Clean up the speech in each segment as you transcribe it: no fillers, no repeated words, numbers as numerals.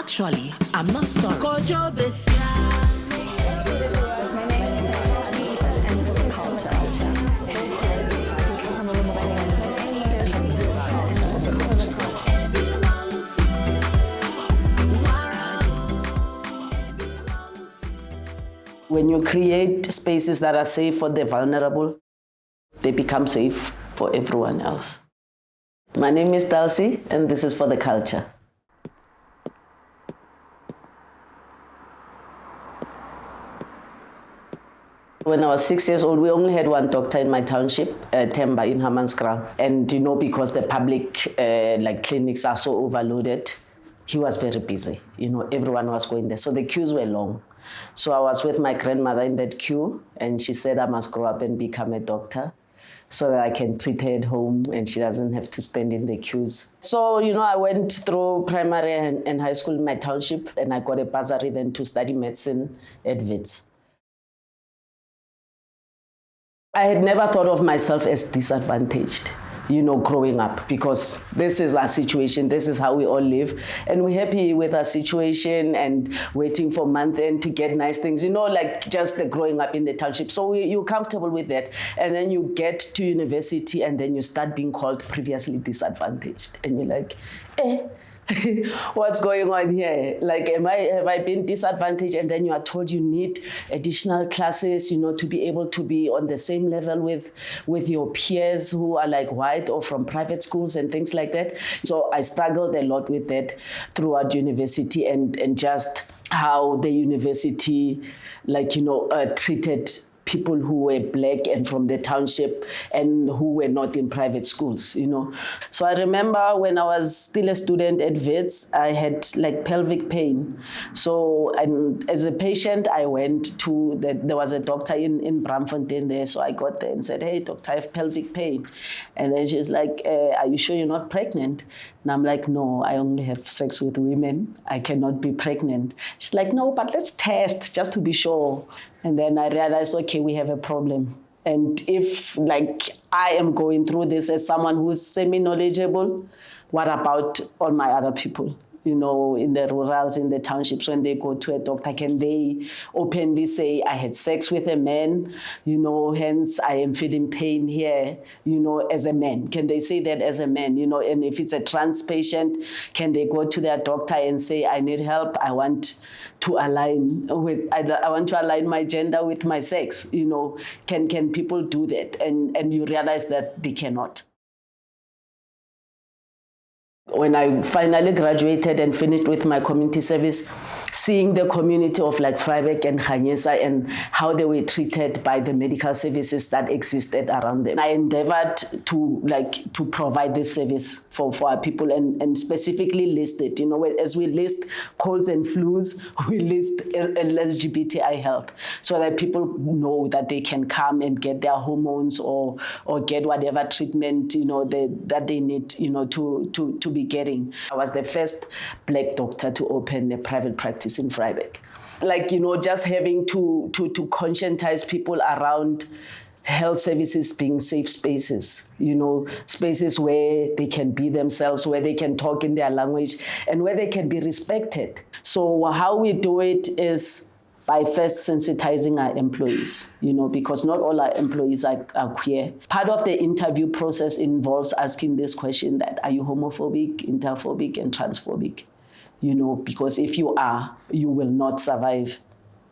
Actually, I'm not sorry. When you create spaces that are safe for the vulnerable, they become safe for everyone else. My name is Dulcy, and this is For the Culture. When I was 6 years old, we only had one doctor in my township, Temba in Hammanskraal. And because the public clinics are so overloaded, he was very busy. Everyone was going there. So the queues were long. So I was with my grandmother in that queue, and she said I must grow up and become a doctor so that I can treat her at home and she doesn't have to stand in the queues. So, I went through primary and high school in my township, and I got a bursary then to study medicine at Wits. I had never thought of myself as disadvantaged, growing up, because this is our situation, this is how we all live, and we're happy with our situation and waiting for month end to get nice things, just the growing up in the township. So you're comfortable with that, and then you get to university and then you start being called previously disadvantaged, and you're like, what's going on here? Have I been disadvantaged? And then you are told you need additional classes, to be able to be on the same level with your peers who are white or from private schools and things like that. So I struggled a lot with that throughout university and just how the university, treated people who were black and from the township and who were not in private schools, So I remember when I was still a student at Wits, I had pelvic pain. So, and as a patient, I went to, there was a doctor in Bramfontein there, so I got there and said, hey, doctor, I have pelvic pain. And then she's like, are you sure you're not pregnant? And I'm like, no, I only have sex with women. I cannot be pregnant. She's like, no, but let's test just to be sure. And then I realized, okay, we have a problem. And if I am going through this as someone who's semi-knowledgeable, what about all my other people? In the rurals, in the townships, when they go to a doctor, can they openly say, I had sex with a man, hence I am feeling pain here, as a man? Can they say that as a man, and if it's a trans patient, can they go to their doctor and say, I need help, I want to align my gender with my sex, can people do that? And you realize that they cannot. When I finally graduated and finished with my community service, seeing the community of Vryburg and Khanyesa and how they were treated by the medical services that existed around them, I endeavored to provide this service for our people and specifically list it. As we list colds and flus, we list LGBTI health so that people know that they can come and get their hormones or get whatever treatment that they need to be getting. I was the first black doctor to open a private practice in Vryburg. Just having to conscientize people around health services being safe spaces, spaces where they can be themselves, where they can talk in their language, and where they can be respected. So how we do it is by first sensitizing our employees, because not all our employees are queer. Part of the interview process involves asking this question that, are you homophobic, interphobic, and transphobic? Because if you are, you will not survive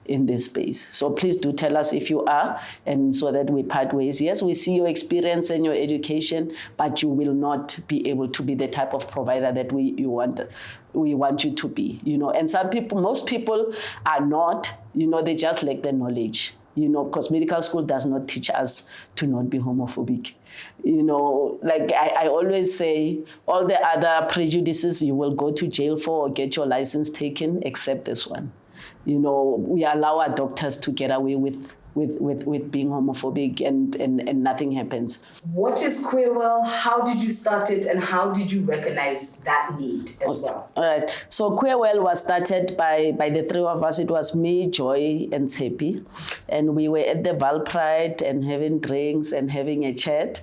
in this space. So please do tell us if you are, and so that we part ways. Yes, we see your experience and your education, but you will not be able to be the type of provider that we want you to be. And most people are not, they just lack the knowledge. Because medical school does not teach us to not be homophobic. I always say, all the other prejudices you will go to jail for or get your license taken, except this one. We allow our doctors to get away with being homophobic and nothing happens. What is Queerwell? How did you start it, and how did you recognize that need as well? All right. So Queerwell was started by the three of us. It was me, Joy, and Tsepi. And we were at the Val Pride and having drinks and having a chat.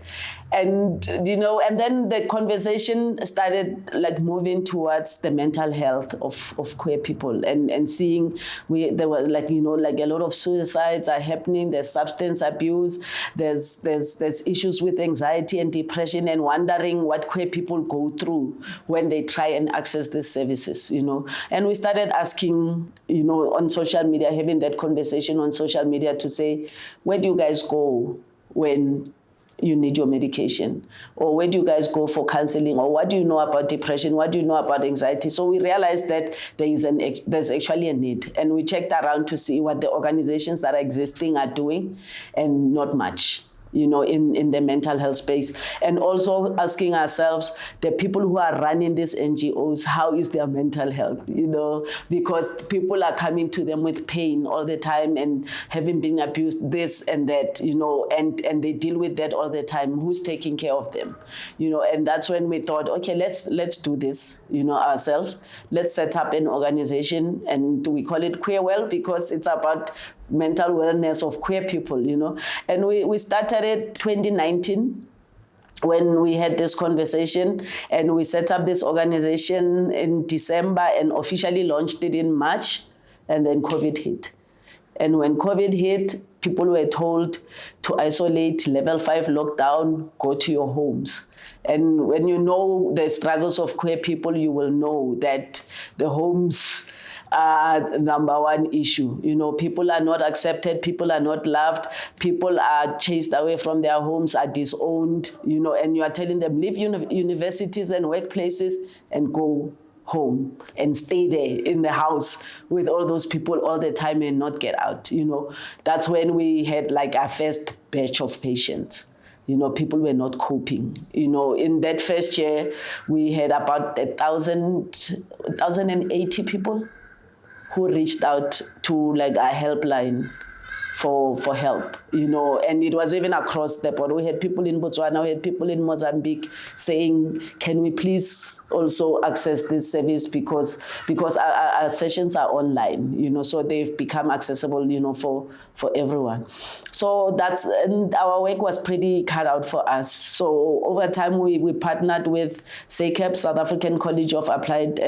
And, and then the conversation started like moving towards the mental health of queer people and seeing there were like a lot of suicides are happening, there's substance abuse, there's issues with anxiety and depression, and wondering what queer people go through when they try and access these services, And we started asking, on social media, having that conversation on social media to say, where do you guys go when you need your medication? Or where do you guys go for counseling? Or what do you know about depression? What do you know about anxiety? So we realized that there's actually a need. And we checked around to see what the organizations that are existing are doing, and not much. In the mental health space. And also asking ourselves, the people who are running these NGOs, how is their mental health? Because people are coming to them with pain all the time and having been abused, this and that, and they deal with that all the time. Who's taking care of them? And that's when we thought, okay, let's do this, ourselves. Let's set up an organization, and we call it Queer Well because it's about mental wellness of queer people, And we started it 2019 when we had this conversation, and we set up this organization in December and officially launched it in March, and then COVID hit. And when COVID hit, people were told to isolate, level 5 lockdown, go to your homes. And when you know the struggles of queer people, you will know that the homes number one issue. People are not accepted, people are not loved, people are chased away from their homes, are disowned, and you are telling them, leave universities and workplaces and go home and stay there in the house with all those people all the time and not get out. That's when we had like our first batch of patients. People were not coping. In that first year, we had about 1,080 people who reached out to like a helpline for help, and it was even across the board. We had people in Botswana, we had people in Mozambique saying, can we please also access this service because our sessions are online, so they've become accessible, for everyone. So and our work was pretty cut out for us. So over time, we partnered with SACAP, South African College of Applied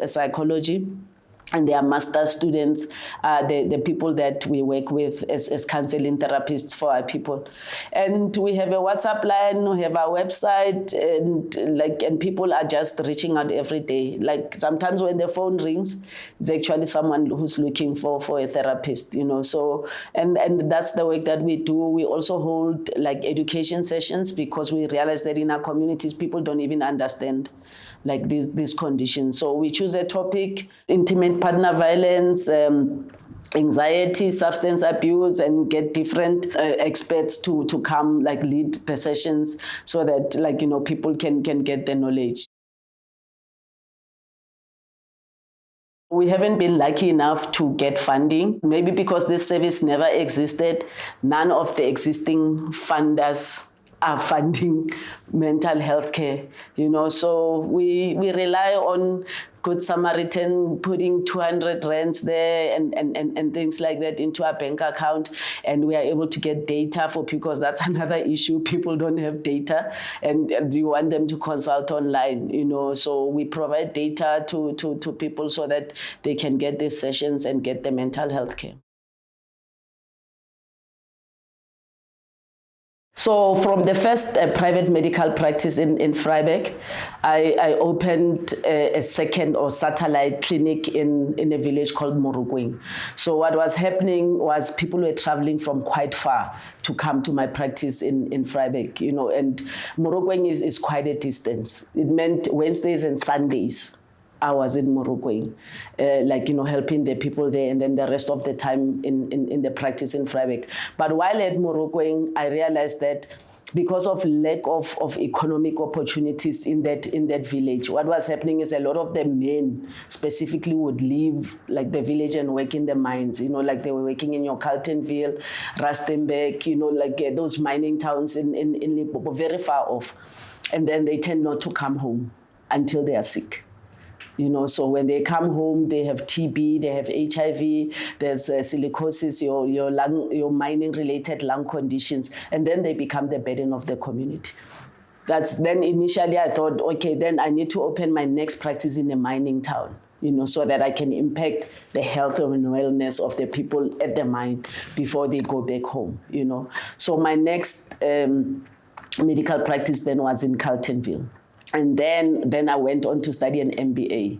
Psychology, and their master students, the people that we work with as counseling therapists for our people. And we have a WhatsApp line, we have our website, and people are just reaching out every day. Like sometimes when the phone rings, it's actually someone who's looking for a therapist, So, and that's the work that we do. We also hold like education sessions because we realize that in our communities, people don't even understand like these conditions. So we choose a topic, intimate partner violence, anxiety, substance abuse, and get different experts to come like lead the sessions so that people can get the knowledge. We haven't been lucky enough to get funding, maybe because this service never existed. None of the existing funders are funding mental health care, so we rely on Good Samaritan putting 200 rands there and things like that into our bank account, and we are able to get data because that's another issue. People don't have data, and you want them to consult online, so we provide data to people so that they can get these sessions and get the mental health care. So from the first private medical practice in Vryburg, I opened a second or satellite clinic in a village called Morokweng. So what was happening was people were traveling from quite far to come to my practice in Vryburg, and Morokweng is quite a distance. It meant Wednesdays and Sundays I was in Morokweng, helping the people there, and then the rest of the time in the practice in Vryburg. But while at Morokweng, I realized that because of lack of economic opportunities in that village, what was happening is a lot of the men specifically would leave like the village and work in the mines, like they were working in your Carltonville, Rustenburg, those mining towns in Limpopo, very far off. And then they tend not to come home until they are sick. So when they come home, they have TB, they have HIV, there's silicosis, your mining-related lung conditions, and then they become the burden of the community. Then initially I thought, okay, then I need to open my next practice in a mining town, so that I can impact the health and wellness of the people at the mine before they go back home, So my next medical practice then was in Carletonville. And then I went on to study an MBA,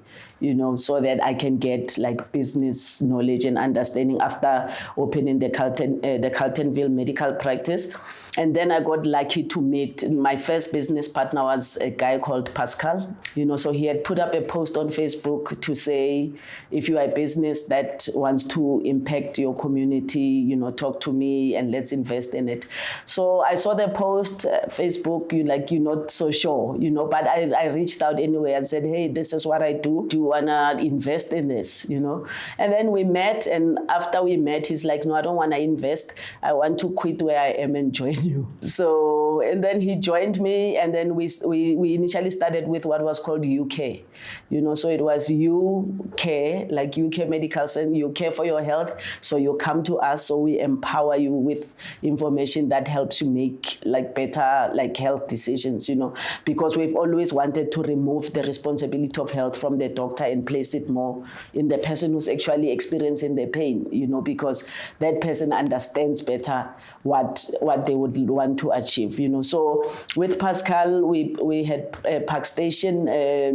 so that I can get like business knowledge and understanding after opening the Carletonville medical practice. And then I got lucky to meet my first business partner was a guy called Pascal, so he had put up a post on Facebook to say, if you are a business that wants to impact your community, talk to me and let's invest in it. So I saw the post, Facebook, you're not so sure, but I reached out anyway and said, hey, this is what I do. Do you want to invest in this, And then we met, and after we met, he's like, no, I don't want to invest. I want to quit where I am and join you. So, and then he joined me, and then we initially started with what was called UK, so it was UK, like UK Medical Center, you care for your health, so you come to us, so we empower you with information that helps you make like better like health decisions, because we've always wanted to remove the responsibility of health from the doctor and place it more in the person who's actually experiencing the pain, because that person understands better what they would want to achieve, So with Pascal, we had a Park Station,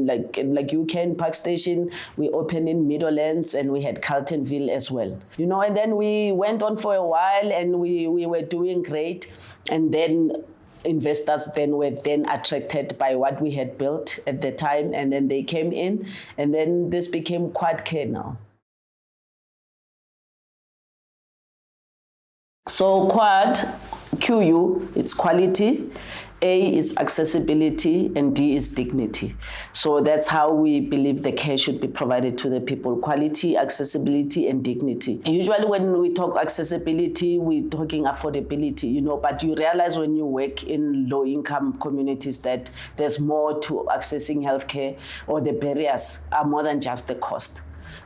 like UK Park Station. We opened in Meadowlands, and we had Carletonville as well, And then we went on for a while, and we were doing great, and then investors were attracted by what we had built at the time, and then they came in, and then this became Quad Care now. So Quad, QU, it's quality, A is accessibility, and D is dignity. So that's how we believe the care should be provided to the people: quality, accessibility, and dignity. Usually when we talk accessibility, we're talking affordability, but you realize when you work in low-income communities that there's more to accessing healthcare, or the barriers are more than just the cost.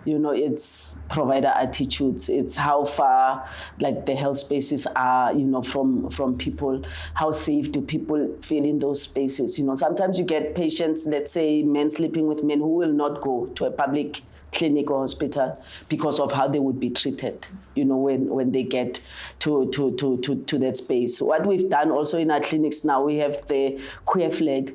It's provider attitudes. It's how far, like, the health spaces are, from people. How safe do people feel in those spaces? Sometimes you get patients, let's say men sleeping with men, who will not go to a public clinic or hospital because of how they would be treated, when they get to that space. What we've done also in our clinics now, we have the queer flag,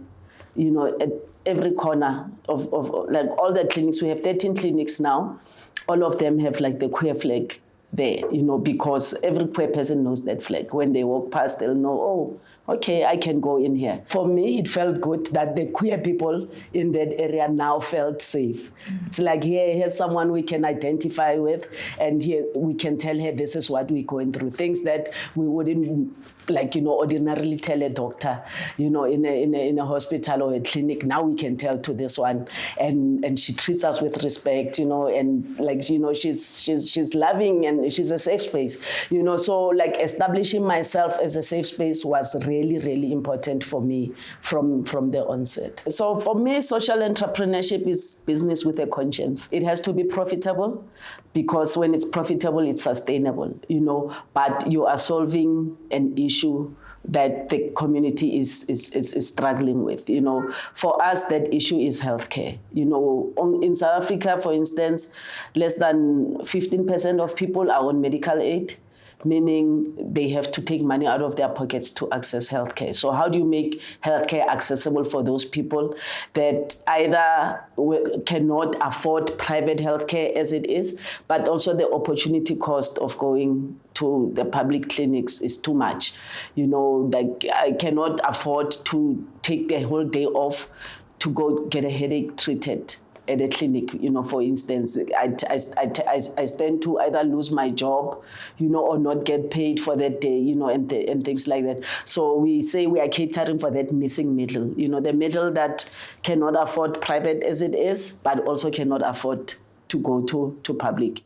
at every corner of like all the clinics. We have 13 clinics now. All of them have like the queer flag there, because every queer person knows that flag. When they walk past, they'll know, oh, okay, I can go in here. For me, it felt good that the queer people in that area now felt safe. Mm-hmm. It's like, here's someone we can identify with, and here we can tell her this is what we're going through. Things that we wouldn't, ordinarily tell a doctor, in a hospital or a clinic. Now we can tell to this one, and she treats us with respect, and she's loving, and she's a safe space, So like establishing myself as a safe space was really, really important for me from the onset. So for me, social entrepreneurship is business with a conscience. It has to be profitable, because when it's profitable, it's sustainable, but you are solving an issue that the community is struggling with. For us, that issue is healthcare. In South Africa, for instance, less than 15% of people are on medical aid, meaning they have to take money out of their pockets to access healthcare. So how do you make healthcare accessible for those people that either cannot afford private healthcare as it is, but also the opportunity cost of going to the public clinics is too much? I cannot afford to take the whole day off to go get a headache treated at a clinic, for instance. I stand to either lose my job, or not get paid for that day, and things like that. So we say we are catering for that missing middle, the middle that cannot afford private as it is, but also cannot afford to go to public.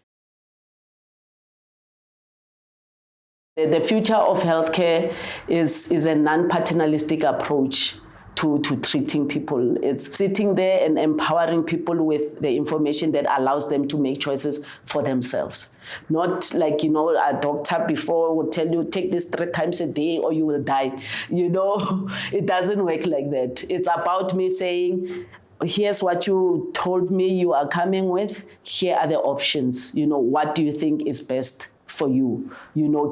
The future of healthcare is a non-paternalistic approach to treating people. It's sitting there and empowering people with the information that allows them to make choices for themselves. Not like, a doctor before would tell you, take this 3 times a day or you will die. It doesn't work like that. It's about me saying, here's what you told me you are coming with. Here are the options. What do you think is best for you?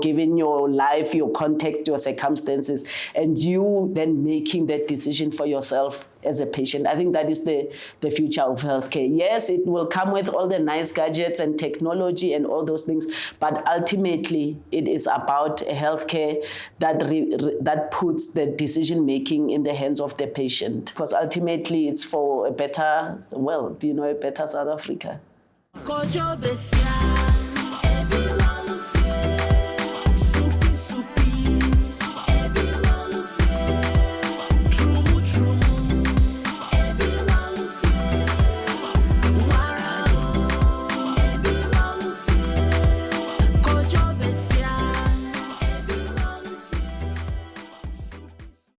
Given your life, your context, your circumstances, and you then making that decision for yourself as a patient. I think that is the future of healthcare. Yes, it will come with all the nice gadgets and technology and all those things, but ultimately it is about a healthcare that puts the decision making in the hands of the patient. Because ultimately it's for a better world, a better South Africa.